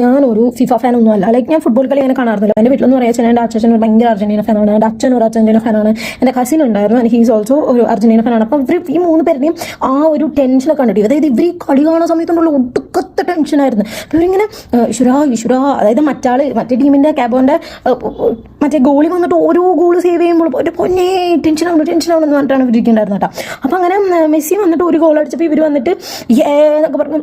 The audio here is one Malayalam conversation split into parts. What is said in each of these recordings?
ഞാനൊരു ഫിഫ ഫാൻ ഒന്നും അല്ല. ലൈക്ക് ഞാൻ ഫുട്ബോൾ കളി അങ്ങനെ കാണാറില്ല. എൻ്റെ വീട്ടിലെന്ന് പറയാൻ എൻ്റെ അച്ഛൻ ഭയങ്കര അർജന്റീന ഫാനാണ്. എൻ്റെ അച്ഛൻ ഒരു അർജന്റീന ഫാനാണ്. എൻ്റെ കസിൻ ഉണ്ടായിരുന്നു, ആൻഡ് ഹീസ് ഓൾസോ ഒരു അർജന്റീന ഫാനാണ്. അപ്പം ഈ 3 പേരുടെയും ആ ഒരു ടെൻഷനൊക്കെ കണ്ടിട്ട്, അതായത് ഇവർ കളി കാണുന്ന സമയത്തുള്ള ഒടുക്കത്തെ ടെൻഷനായിരുന്നു. അപ്പോൾ ഇവരിങ്ങനെ ഈശ്വര അതായത് മറ്റേ ടീമിൻ്റെ ക്യാബോൻ്റെ മറ്റേ ഗോളി വന്നിട്ട് ഓരോ ഗോൾ സേവ് ചെയ്യുമ്പോൾ ഒരു പൊന്നേ ടെൻഷനാണെന്ന് പറഞ്ഞിട്ടാണ് ഇവരിക്കുണ്ടായിരുന്നത് കേട്ടോ. അപ്പം അങ്ങനെ മെസ്സി വന്നിട്ട് ഒരു ഗോൾ അടിച്ചപ്പോൾ ഇവർ വന്നിട്ട് എന്നൊക്കെ പറഞ്ഞു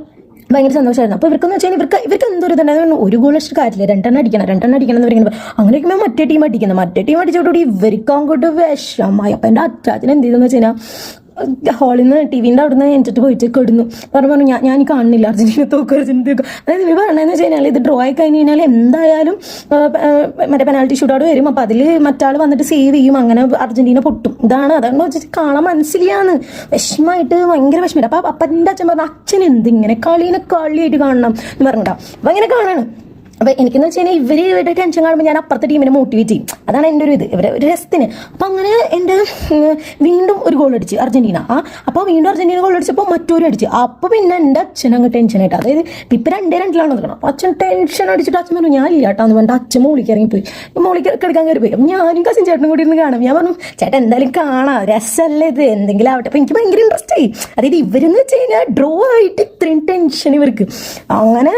ഭയങ്കര സന്തോഷമായിരുന്നു. അപ്പോൾ ഇവർക്കെന്ന് വെച്ചാൽ ഇവർക്ക് എന്തൊരു ഇതുണ്ടായിരുന്നു, ഒരു ഗോൾ അടിച്ചിട്ട് കാര്യമില്ല, 2 അടിക്കണം എന്ന് പറയുന്നത്. അങ്ങനെയൊക്കെ മറ്റേ ടീം അടിച്ചോടുകൂടി ഇവർക്ക് അങ്ങോട്ട് വിഷമായി. അപ്പം എൻ്റെ അച്ചാച്ചൻ എന്ത് ചെയ്തെന്ന് വെച്ച് കഴിഞ്ഞാൽ ഹാളിൽ നിന്ന് ടിവിൻ്റെ അവിടെ നിന്ന് എനിച്ചിട്ട് പോയിട്ട് കിടന്നു. പറഞ്ഞു ഞാൻ കാണുന്നില്ല, അർജന്റീന തോക്കും. അതായത് ഇവർ പറയണതെന്ന് വെച്ച് കഴിഞ്ഞാൽ ഇത് ഡ്രോ ആയി കഴിഞ്ഞ് കഴിഞ്ഞാൽ എന്തായാലും മറ്റേ പെനാൽറ്റി ഷൂട്ടൗട്ട് വരും. അപ്പോൾ അതിൽ മറ്റാൾ വന്നിട്ട് സേവ് ചെയ്യും, അങ്ങനെ അർജന്റീന പൊട്ടും. അതാണ് വെച്ചിട്ട് കാണാൻ മനസ്സിലാന്ന് വിഷമമായിട്ട് ഭയങ്കര വിഷമമായിട്ട്. അപ്പോൾ അപ്പൻ്റെ അച്ഛൻ പറഞ്ഞു അച്ഛൻ എന്തിങ്ങനെ കളിയായിട്ട് കാണണം എന്ന് പറഞ്ഞിട്ടാ. അപ്പം അങ്ങനെ കാണാണ്. അപ്പോൾ എനിക്കെന്ന് വെച്ച് കഴിഞ്ഞാൽ ഇവരുടെ ടെൻഷൻ കാണുമ്പോൾ ഞാൻ അപ്പുറത്തെ ടീമിനെ മോട്ടിവേറ്റ് ചെയ്യും. അതാണ് എൻ്റെ ഒരു ഇവരെ ഒരു രസത്തിന്. അപ്പം അങ്ങനെ എൻ്റെ വീണ്ടും ഒരു ഗോൾ അടിച്ച് അർജന്റീന. അപ്പോൾ വീണ്ടും അർജന്റീന ഗോൾ അടിച്ചപ്പോൾ മറ്റൊരു അടിച്ച്. അപ്പോൾ പിന്നെ എൻ്റെ അച്ഛൻ അങ്ങ് ടെൻഷനായിട്ട്, അതായത് ഇപ്പം 2-2 നിൽക്കണം. അപ്പോൾ അച്ഛൻ ടെൻഷൻ അടിച്ചിട്ട് അച്ഛൻ പറഞ്ഞു ഞാൻ ഇല്ല കേട്ടോ എന്ന് പറഞ്ഞിട്ട് അച്ഛൻ മോളിക്ക് ഇറങ്ങിപ്പോയി. മോളിക്ക് കിടക്കാൻ കയറിപ്പോയി. അപ്പം ഞാനും കസിൻ ചേട്ടനും കൂടി ഇരുന്ന് കാണാം. ഞാൻ പറഞ്ഞു ചേട്ടൻ എന്തായാലും കാണാം, രസമല്ലേ ഇത്, എന്തെങ്കിലും ആവട്ടെ. അപ്പോൾ എനിക്ക് ഭയങ്കര ഇൻട്രസ്റ്റ് ആയി. അതായത് ഇവരെന്ന് വെച്ച് കഴിഞ്ഞാൽ ഡ്രോ ആയിട്ട് ഇത്രയും ടെൻഷൻ ഇവർക്ക്. അങ്ങനെ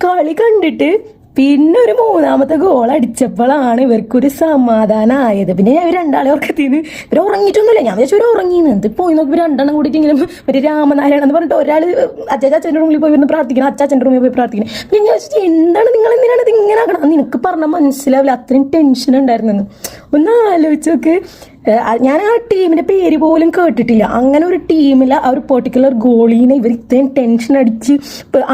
കളി കണ്ടിട്ട് പിന്നെ ഒരു 3ാമത്തെ ഗോൾ അടിച്ചപ്പോഴാണ് ഇവർക്കൊരു സമാധാനമായത്. പിന്നെ ഞാൻ രണ്ടാളെ ഉറക്കത്തിന്ന് ഇവർ ഉറങ്ങിയിട്ടൊന്നുമില്ല. ഞാൻ വിചാരിച്ചു ഇവർ ഉറങ്ങിയെന്ന്. എന്ത് പോയി നോക്കി 2 കൂടിയിട്ട് ഇങ്ങനെ ഒരു രാമനാരായണ എന്ന് പറഞ്ഞിട്ട് ഒരാൾ അച്ഛൻ്റെ റൂമിൽ പോയി ഇരുന്ന് പ്രാർത്ഥിക്കണം, അച്ഛൻ്റെ റൂമിൽ പോയി പ്രാർത്ഥിക്കണം. പിന്നെ ഞാൻ വിചാരിച്ചു എന്താണ് നിങ്ങൾ എന്തിനാണ് ഇത് ഇങ്ങനെ ആക്കണം, നിനക്ക് പറഞ്ഞാൽ മനസ്സിലാവില്ല, അത്രയും ടെൻഷൻ ഉണ്ടായിരുന്നെന്ന്. ഒന്ന് ആലോചിച്ച് നോക്ക്. ഞാൻ ആ ടീമിൻ്റെ പേര് പോലും കേട്ടിട്ടില്ല. അങ്ങനെ ഒരു ടീമിൽ ആ ഒരു പെർട്ടിക്കുലർ ഗോളീനെ ഇവർ ഇത്രയും ടെൻഷൻ അടിച്ച്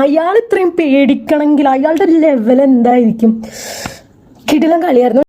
അയാൾ ഇത്രയും പേടിക്കണമെങ്കിൽ അയാളുടെ ലെവൽ എന്തായിരിക്കും. കിടിലൻ കളിയായിരുന്നു.